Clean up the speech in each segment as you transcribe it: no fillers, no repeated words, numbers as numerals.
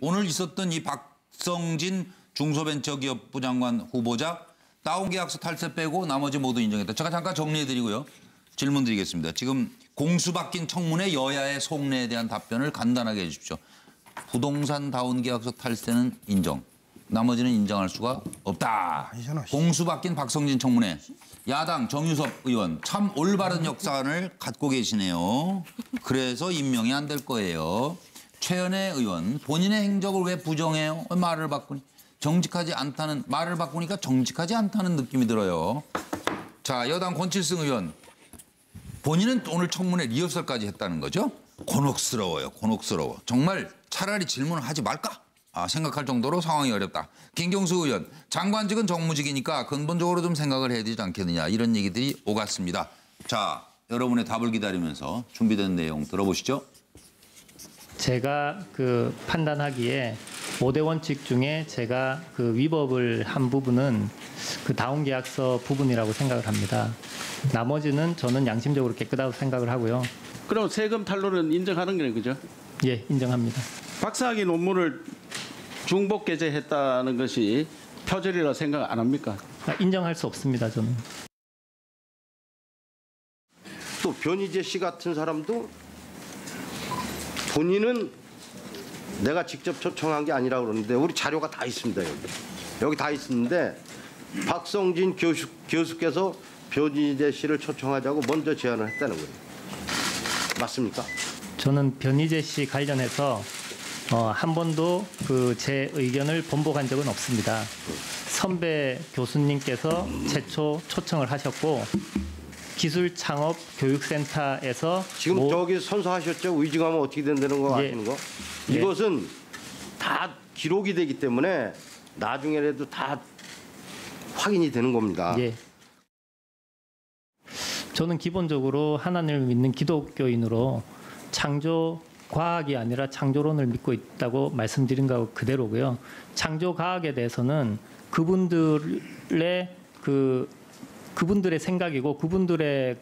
오늘 있었던 이 박성진 중소벤처기업부 장관 후보자 다운계약서 탈세 빼고 나머지 모두 인정했다. 제가 잠깐 정리해드리고요. 질문 드리겠습니다. 지금 공수 바뀐 청문회 여야의 속내에 대한 답변을 간단하게 해 주십시오. 부동산 다운계약서 탈세는 인정. 나머지는 인정할 수가 없다. 공수 바뀐 박성진 청문회. 야당 정유섭 의원 참 올바른 역사관을 갖고 계시네요. 그래서 임명이 안 될 거예요. 최연애 의원 본인의 행적을 왜 부정해요? 말을 바꾸니 정직하지 않다는 말을 바꾸니까 정직하지 않다는 느낌이 들어요. 자, 여당 권칠승 의원 본인은 오늘 청문회 리허설까지 했다는 거죠? 곤혹스러워요. 곤혹스러워. 정말 차라리 질문을 하지 말까? 생각할 정도로 상황이 어렵다. 김경수 의원 장관직은 정무직이니까 근본적으로 좀 생각을 해야 되지 않겠느냐 이런 얘기들이 오갔습니다. 자, 여러분의 답을 기다리면서 준비된 내용 들어보시죠. 제가 판단하기에 5대 원칙 중에 제가 위법을 한 부분은 다운계약서 부분이라고 생각을 합니다. 나머지는 저는 양심적으로 깨끗하다고 생각을 하고요. 그럼 세금 탈루는 인정하는 거네, 그죠? 예, 인정합니다. 박사학위 논문을 중복 게재했다는 것이 표절이라고 생각 안 합니까? 인정할 수 없습니다, 저는. 또 변희재 씨 같은 사람도 본인은 내가 직접 초청한 게 아니라고 그러는데 우리 자료가 다 있습니다. 여기 다 있는데 박성진 교수께서 변희재 씨를 초청하자고 먼저 제안을 했다는 거예요. 맞습니까? 저는 변희재 씨 관련해서 한 번도 제 의견을 번복한 적은 없습니다. 선배 교수님께서 최초 초청을 하셨고 기술창업교육센터에서 지금 저기 선서하셨죠? 의증하면 어떻게 된다는 거 아시는 거? 이것은 다 기록이 되기 때문에 나중에라도 다 확인이 되는 겁니다. 예. 저는 기본적으로 하나님을 믿는 기독교인으로 창조 과학이 아니라 창조론을 믿고 있다고 말씀드린 거 그대로고요. 창조 과학에 대해서는 그분들의 생각이고 그분들의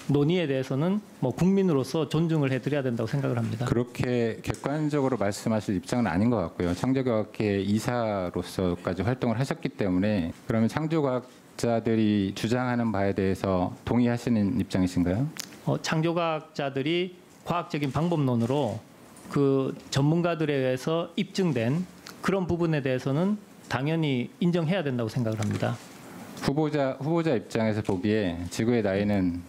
논의에 대해서는 국민으로서 존중을 해드려야 된다고 생각을 합니다. 그렇게 객관적으로 말씀하실 입장은 아닌 것 같고요. 창조과학회 이사로서까지 활동을 하셨기 때문에 그러면 창조과학자들이 주장하는 바에 대해서 동의하시는 입장이신가요? 창조과학자들이 과학적인 방법론으로 전문가들에 의해서 입증된 그런 부분에 대해서는 당연히 인정해야 된다고 생각을 합니다. 후보자 입장에서 보기에 지구의 나이는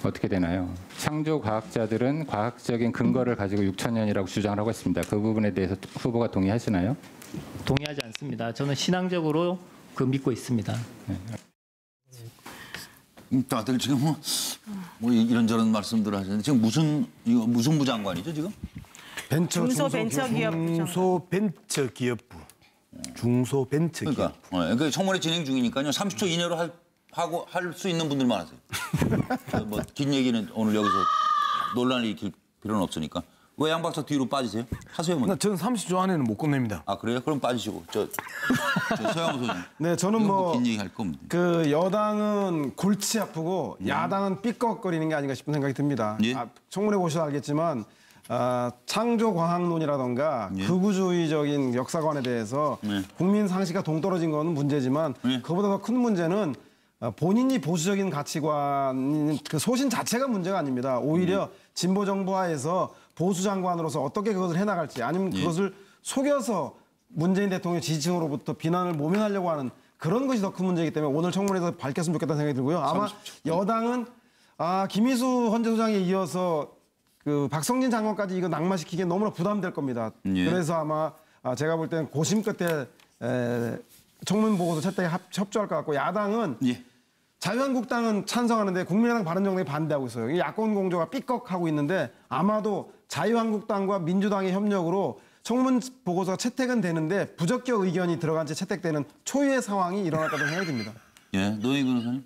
어떻게 되나요? 창조 과학자들은 과학적인 근거를 가지고 6,000년이라고 주장을 하고 있습니다. 그 부분에 대해서 후보가 동의하시나요? 동의하지 않습니다. 저는 신앙적으로 믿고 있습니다. 네. 다들 지금 뭐 이런저런 말씀들을 하시는데 지금 무슨 부장관이죠 지금? 중소벤처기업부. 중소벤처기업. 그러니까 청문회 진행 중이니까요. 30초 이내로 할 수 있는 분들만 하세요. 뭐 긴 얘기는 오늘 여기서 논란을 일으킬 필요는 없으니까. 왜 양 박사 뒤로 빠지세요? 하세요. 뭐. 저는 30초 안에는 못 끝냅니다. 그래요? 그럼 빠지시고. 저 서양호 소장. 네, 저는 긴 얘기 할 겁니다. 여당은 골치 아프고 야당은 삐걱거리는 게 아닌가 싶은 생각이 듭니다. 예? 청문회 보셔서 알겠지만 창조과학론이라던가 극우주의적인 역사관에 대해서 국민 상식과 동떨어진 건 문제지만 그보다 더 큰 문제는 본인이 보수적인 가치관 소신 자체가 문제가 아닙니다. 오히려 진보 정부 하에서 보수 장관으로서 어떻게 그것을 해나갈지 아니면 그것을 속여서 문재인 대통령 지지층으로부터 비난을 모면하려고 하는 그런 것이 더 큰 문제이기 때문에 오늘 청문회에서 밝혔으면 좋겠다는 생각이 들고요. 아마 여당은 김희수 헌재소장에 이어서 박성진 장관까지 이거 낙마시키기엔 너무나 부담될 겁니다. 그래서 아마 제가 볼 때는 고심 끝에 청문 보고서 채택에 협조할 것 같고 야당은 자유한국당은 찬성하는데 국민의당 바른정당이 반대하고 있어요. 야권 공조가 삐걱하고 있는데 아마도 자유한국당과 민주당의 협력으로 청문 보고서가 채택은 되는데 부적격 의견이 들어간 채 채택되는 초유의 상황이 일어날 거라고 생각이 듭니다. 예, 노영희 변호사님.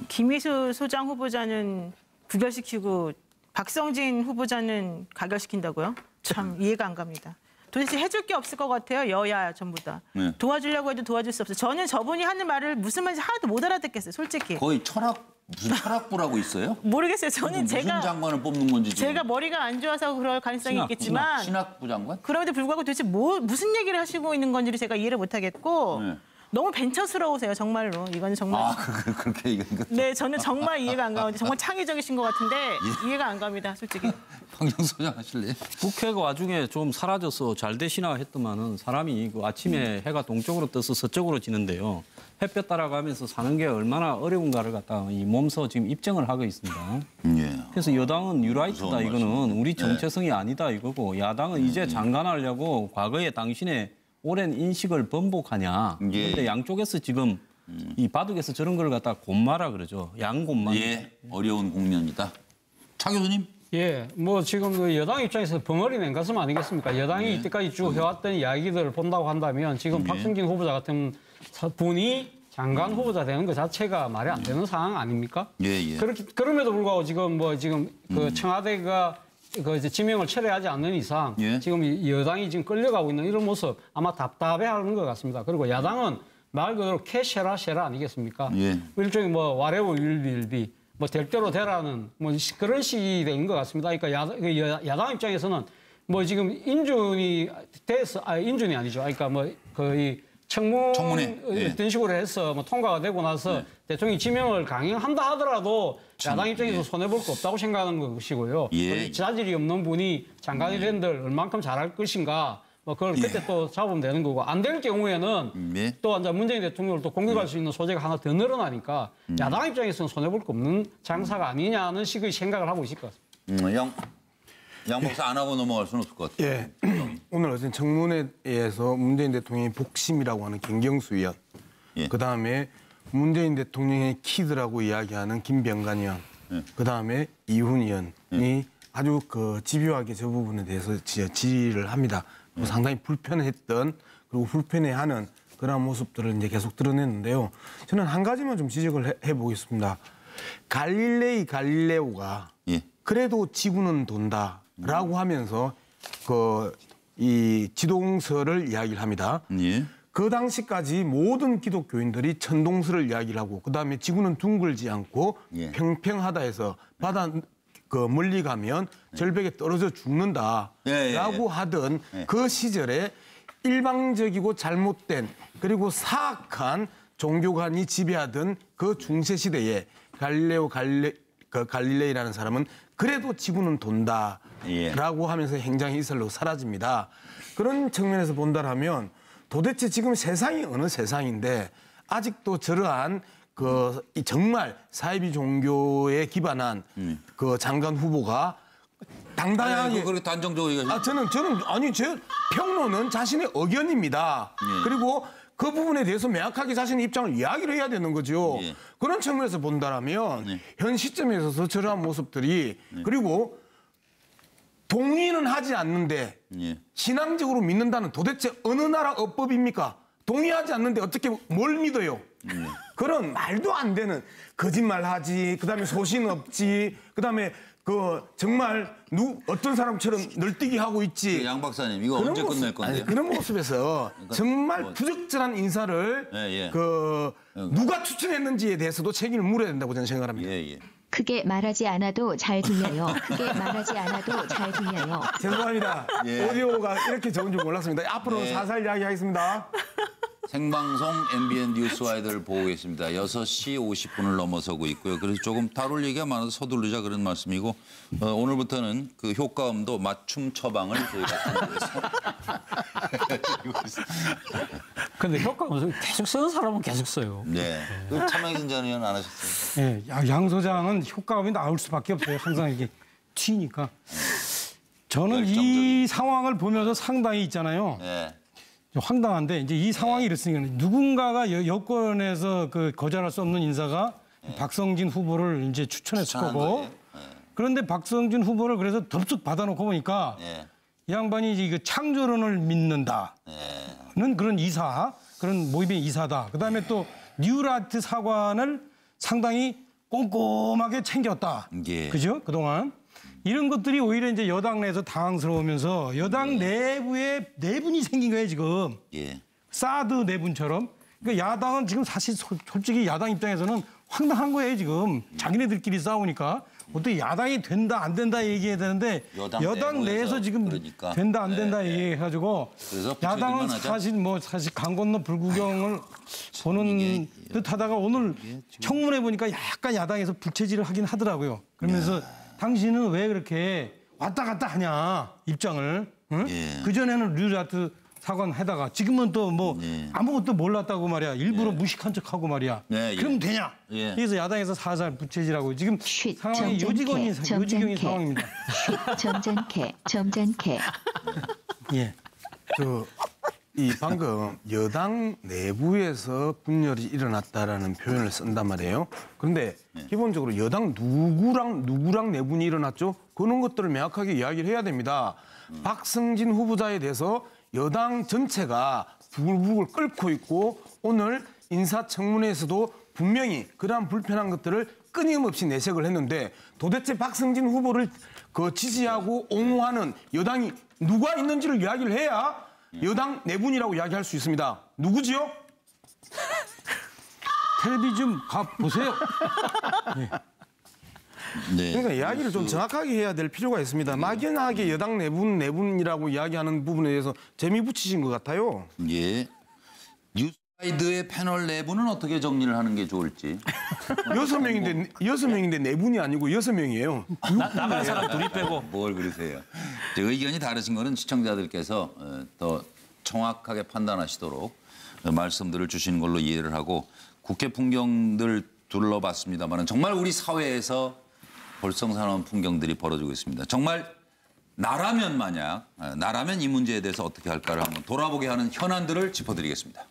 김희수 소장 후보자는 부결시키고 박성진 후보자는 가결시킨다고요? 참 이해가 안 갑니다. 도대체 해줄 게 없을 것 같아요. 여야 전부 다. 도와주려고 해도 도와줄 수 없어요. 저는 저분이 하는 말을 무슨 말인지 하나도 못 알아듣겠어요. 솔직히. 거의 철학 무슨 철학부라고 있어요? 모르겠어요. 저는 무슨 제가 장관을 뽑는 건지 지금. 제가 머리가 안 좋아서 그럴 가능성이 있겠지만 신학부 장관? 그럼에도 불구하고 도대체 무슨 얘기를 하시고 있는 건지를 제가 이해를 못하겠고 네. 너무 벤처스러우세요. 정말로. 이건 정말. 그렇게 얘기하니까. 네, 저는 정말 이해가 안 가는데 정말 창의적이신 것 같은데 이해가 안 갑니다. 솔직히. 황정 소장 하실래요? 국회가 와중에 좀 사라져서 잘 되시나 했더만은 사람이 그 아침에 해가 동쪽으로 떠서 서쪽으로 지는데요. 햇볕 따라가면서 사는 게 얼마나 어려운가를 갖다 이 몸소 지금 입증을 하고 있습니다. 예. 그래서 여당은 뉴라이트다 무서운 이거는 말씀입니다. 우리 정체성이 아니다 이거고 야당은 이제 장관하려고 과거에 당신의 오랜 인식을 번복하냐. 예. 그런데 양쪽에서 지금 이 바둑에서 저런 걸 갖다 곤마라 그러죠. 양곤마. 예, 어려운 국면이다. 차 교수님? 예, 뭐 지금 그 여당 입장에서 벙어리 낸 것은 아니겠습니까? 여당이 이때까지 쭉 해왔던 이야기들을 본다고 한다면 지금 박성진 후보자 같은 분이 장관 후보자 되는 것 자체가 말이 안 되는 상황 아닙니까? 예. 그럼에도 불구하고 지금 그 청와대가 그 이제 지명을 철회하지 않는 이상 예. 지금 여당이 지금 끌려가고 있는 이런 모습 아마 답답해하는 것 같습니다. 그리고 야당은 말 그대로 캐셔라 쉐라 아니겠습니까? 예. 일종의 뭐 whatever will be 뭐 될 대로 되라는 뭐 그런 식이 된 것 같습니다. 그러니까 야당 입장에서는 뭐 지금 인준이 돼서 인준이 아니죠. 그러니까 뭐 거의 청문회 어떤 식으로 해서 뭐 통과가 되고 나서 대통령이 지명을 강행한다 하더라도 야당 입장에서 손해볼 거 없다고 생각하는 것이고요. 예. 자질이 없는 분이 장관이 된들 얼만큼 잘할 것인가 뭐 그걸 그때 또 잡으면 되는 거고 안 될 경우에는 또 이제 문재인 대통령을 또 공격할 수 있는 소재가 하나 더 늘어나니까 야당 입장에서는 손해볼 거 없는 장사가 아니냐는 식의 생각을 하고 있을 것 같습니다. 양 박사 안 하고 넘어갈 수는 없을 것 같아요. 예. 오늘 어쨌든 청문회에서 문재인 대통령의 복심이라고 하는 김경수 의원, 예. 그다음에 문재인 대통령의 키드라고 이야기하는 김병관 의원, 그다음에 이훈 의원이 아주 그 집요하게 저 부분에 대해서 질의를 합니다. 상당히 불편했던 그리고 불편해하는 그런 모습들을 이제 계속 드러냈는데요. 저는 한 가지만 좀 지적을 해보겠습니다. 갈릴레오가 그래도 지구는 돈다라고 하면서 이 지동설을 이야기를 합니다. 그 당시까지 모든 기독교인들이 천동설을 이야기를 하고 그다음에 지구는 둥글지 않고 평평하다 해서 바다 멀리 가면 절벽에 떨어져 죽는다라고 하던 그 시절에 일방적이고 잘못된 그리고 사악한 종교관이 지배하던 그 중세 시대에 갈릴레이라는 사람은 그래도 지구는 돈다라고 하면서 행장이 이슬로 사라집니다. 그런 측면에서 본다라면 도대체 지금 세상이 어느 세상인데 아직도 저러한 정말 사이비 종교에 기반한 그 장관 후보가 당당하게 그렇게 단정적으로 얘기하시죠. 저는 제 평론은 자신의 의견입니다. 그리고 그 부분에 대해서 명확하게 자신의 입장을 이야기를 해야 되는 거죠. 그런 측면에서 본다라면 현 시점에 있어서 저러한 모습들이 그리고 동의는 하지 않는데 신앙적으로 믿는다는 도대체 어느 나라 어법입니까? 동의하지 않는데 어떻게 뭘 믿어요? 그런 말도 안 되는 거짓말하지, 그다음에 소신 없지, 그다음에 정말 어떤 사람처럼 널뛰기 하고 있지. 양 박사님 이거 언제 끝낼 건데요? 그런 모습에서 정말 부적절한 인사를 누가 추천했는지에 대해서도 책임을 물어야 된다고 저는 생각합니다. 크게 말하지 않아도 잘 들려요. 크게 말하지 않아도 잘 들려요. 죄송합니다. 오디오가 이렇게 좋은 줄 몰랐습니다. 앞으로는 살살 이야기하겠습니다. 생방송 MBN 뉴스와이드를 보고 계십니다. 6시 50분을 넘어서고 있고요. 그래서 조금 다룰 얘기가 많아서 서두르자 그런 말씀이고 오늘부터는 그 효과음도 맞춤 처방을 저희가 준비해서 근데 효과음을 계속 쓰는 사람은 계속 써요. 네. 차명진 전 의원 안 하셨어요? 네. 양 소장은 효과음이 나올 수밖에 없어요. 항상 이렇게 튀니까. 저는 이 상황을 보면서 상당히 있잖아요. 황당한데 이제 이 상황이 이렇으니까 누군가가 여권에서 거절할 수 없는 인사가 박성진 후보를 이제 추천했을 거고 그런데 박성진 후보를 그래서 덥석 받아놓고 보니까 이 양반이 창조론을 믿는다는 그런 그런 모임의 이사다. 그다음에 또 뉴라이트 사관을 상당히 꼼꼼하게 챙겼다. 그죠? 그동안. 이런 것들이 오히려 이제 여당 내에서 당황스러우면서 여당 내부에 내분이 생긴 거예요, 지금. 사드 내분처럼. 그러니까 야당은 지금 사실 솔직히 야당 입장에서는 황당한 거예요 지금. 자기네들끼리 싸우니까 어떻게 야당이 된다 안 된다 얘기해야 되는데 여당 내에서 지금 그러니까. 된다 안 된다 얘기해가지고 그래서 야당은 붙여질만 하죠. 사실 강 건너 불구경을 보는 듯하다가 오늘 청문회 보니까 약간 야당에서 부채질을 하긴 하더라고요. 그러면서 당신은 왜 그렇게 왔다 갔다 하냐 입장을. 응? 그전에는 류라트 사관 해다가 지금은 또 뭐 아무것도 몰랐다고 말이야. 일부러 무식한 척하고 말이야. 그럼 되냐? 그래서 야당에서 살살 부채질하고 지금 상황이 요지경인 상황입니다. 점잖게. 예. 이 방금 여당 내부에서 분열이 일어났다라는 표현을 쓴단 말이에요. 그런데 기본적으로 여당 누구랑 내분이 일어났죠? 그런 것들을 명확하게 이야기를 해야 됩니다. 박성진 후보자에 대해서 여당 전체가 부글부글 끓고 있고 오늘 인사청문회에서도 분명히 그러한 불편한 것들을 끊임없이 내색을 했는데 도대체 박성진 후보를 지지하고 옹호하는 여당이 누가 있는지를 이야기를 해야 여당 내분이라고 이야기할 수 있습니다. 누구지요? 텔레비 좀 가보세요. 그러니까 이야기를 좀 정확하게 해야 될 필요가 있습니다. 막연하게 여당 내분이라고 이야기하는 부분에 대해서 재미 붙이신 것 같아요. 예. 뉴스사이드의 패널 내부는 어떻게 정리를 하는 게 좋을지. 6명인데 내분이 아니고 6명이에요. 나간 사람 둘이 빼고. 뭘 그러세요. 의견이 다르신 거는 시청자들께서 더 정확하게 판단하시도록 말씀들을 주시는 걸로 이해를 하고 국회 풍경들 둘러봤습니다만 정말 우리 사회에서 볼썽사나운 풍경들이 벌어지고 있습니다. 정말 나라면 이 문제에 대해서 어떻게 할까를 한번 돌아보게 하는 현안들을 짚어드리겠습니다.